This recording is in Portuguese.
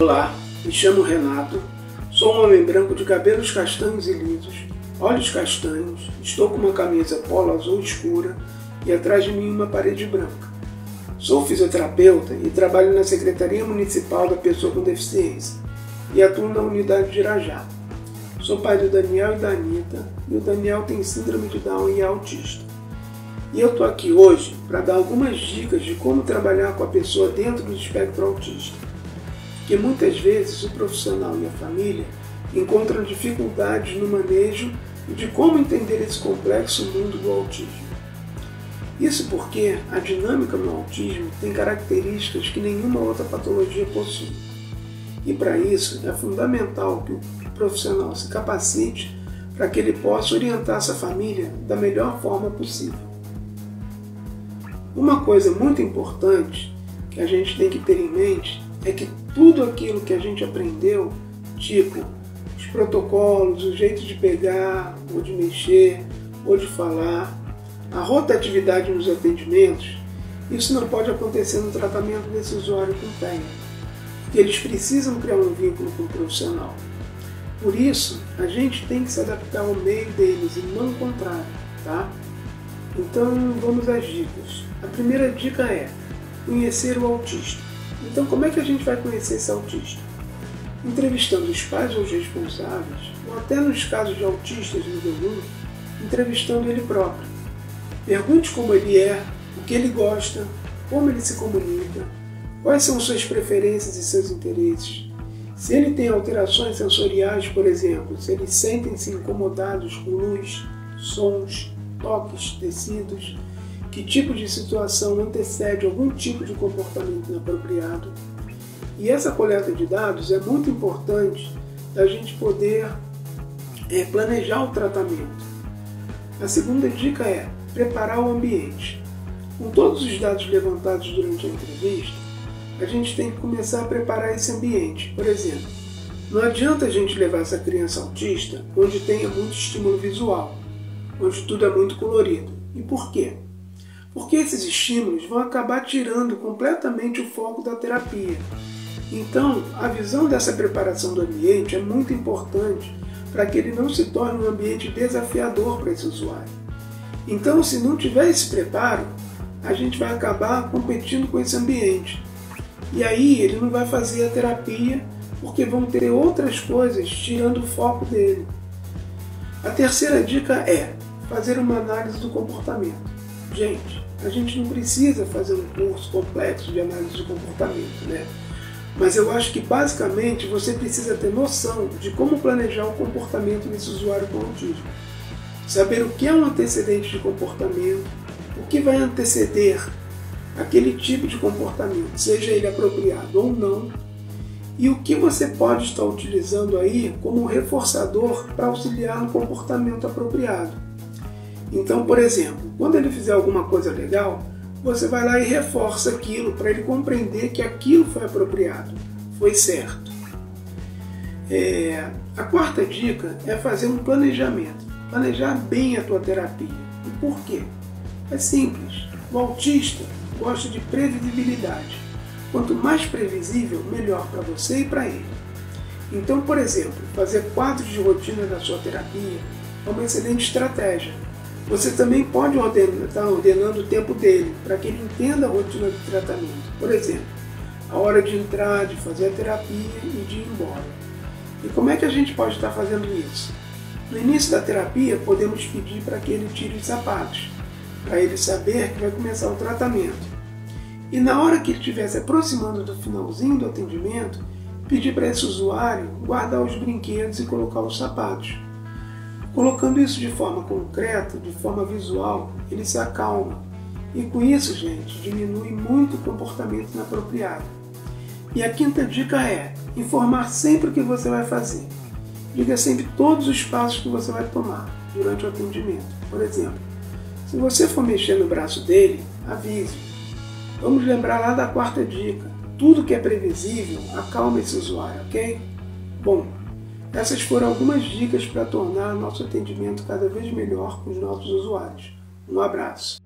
Olá, me chamo Renato, sou um homem branco de cabelos castanhos e lisos, olhos castanhos, estou com uma camisa polo azul escura e atrás de mim uma parede branca. Sou fisioterapeuta e trabalho na Secretaria Municipal da Pessoa com Deficiência e atuo na unidade de Irajá. Sou pai do Daniel e da Anitta e o Daniel tem síndrome de Down e é autista. E eu estou aqui hoje para dar algumas dicas de como trabalhar com a pessoa dentro do espectro autista. Porque muitas vezes o profissional e a família encontram dificuldades no manejo e de como entender esse complexo mundo do autismo. Isso porque a dinâmica no autismo tem características que nenhuma outra patologia possui. E para isso é fundamental que o profissional se capacite para que ele possa orientar essa família da melhor forma possível. Uma coisa muito importante que a gente tem que ter em mente é que tudo aquilo que a gente aprendeu, tipo os protocolos, o jeito de pegar, ou de mexer, ou de falar, a rotatividade nos atendimentos, isso não pode acontecer no tratamento desse usuário com TEA, porque eles precisam criar um vínculo com o profissional. Por isso, a gente tem que se adaptar ao meio deles e não o contrário, tá? Então, vamos às dicas. A primeira dica é conhecer o autista. Então, como é que a gente vai conhecer esse autista? Entrevistando os pais ou os responsáveis, ou até nos casos de autistas nível 1, entrevistando ele próprio. Pergunte como ele é, o que ele gosta, como ele se comunica, quais são suas preferências e seus interesses. Se ele tem alterações sensoriais, por exemplo, se eles sentem-se incomodados com luz, sons, toques, tecidos, que tipo de situação antecede algum tipo de comportamento inapropriado. E essa coleta de dados é muito importante da gente poder planejar o tratamento. A segunda dica é preparar o ambiente. Com todos os dados levantados durante a entrevista, a gente tem que começar a preparar esse ambiente. Por exemplo, não adianta a gente levar essa criança autista onde tenha muito estímulo visual, onde tudo é muito colorido. E por quê? Porque esses estímulos vão acabar tirando completamente o foco da terapia. Então, a visão dessa preparação do ambiente é muito importante para que ele não se torne um ambiente desafiador para esse usuário. Então, se não tiver esse preparo, a gente vai acabar competindo com esse ambiente. E aí ele não vai fazer a terapia porque vão ter outras coisas tirando o foco dele. A terceira dica é fazer uma análise do comportamento. Gente, a gente não precisa fazer um curso complexo de análise de comportamento, né? Mas eu acho que basicamente você precisa ter noção de como planejar o comportamento desse usuário com autismo. Saber o que é um antecedente de comportamento, o que vai anteceder aquele tipo de comportamento, seja ele apropriado ou não, e o que você pode estar utilizando aí como um reforçador para auxiliar no comportamento apropriado. Então, por exemplo, quando ele fizer alguma coisa legal, você vai lá e reforça aquilo para ele compreender que aquilo foi apropriado, foi certo. A quarta dica é fazer um planejamento. Planejar bem a tua terapia. E por quê? É simples. O autista gosta de previsibilidade. Quanto mais previsível, melhor para você e para ele. Então, por exemplo, fazer quadros de rotina da sua terapia é uma excelente estratégia. Você também pode estar ordenando o tempo dele, para que ele entenda a rotina de tratamento. Por exemplo, a hora de entrar, de fazer a terapia e de ir embora. E como é que a gente pode estar fazendo isso? No início da terapia, podemos pedir para que ele tire os sapatos, para ele saber que vai começar o tratamento. E na hora que ele estiver se aproximando do finalzinho do atendimento, pedir para esse usuário guardar os brinquedos e colocar os sapatos. Colocando isso de forma concreta, de forma visual, ele se acalma. E com isso, gente, diminui muito o comportamento inapropriado. E a quinta dica é informar sempre o que você vai fazer. Diga sempre todos os passos que você vai tomar durante o atendimento. Por exemplo, se você for mexer no braço dele, avise. Vamos lembrar lá da quarta dica. Tudo que é previsível acalma esse usuário, ok? Bom, essas foram algumas dicas para tornar nosso atendimento cada vez melhor com os nossos usuários. Um abraço!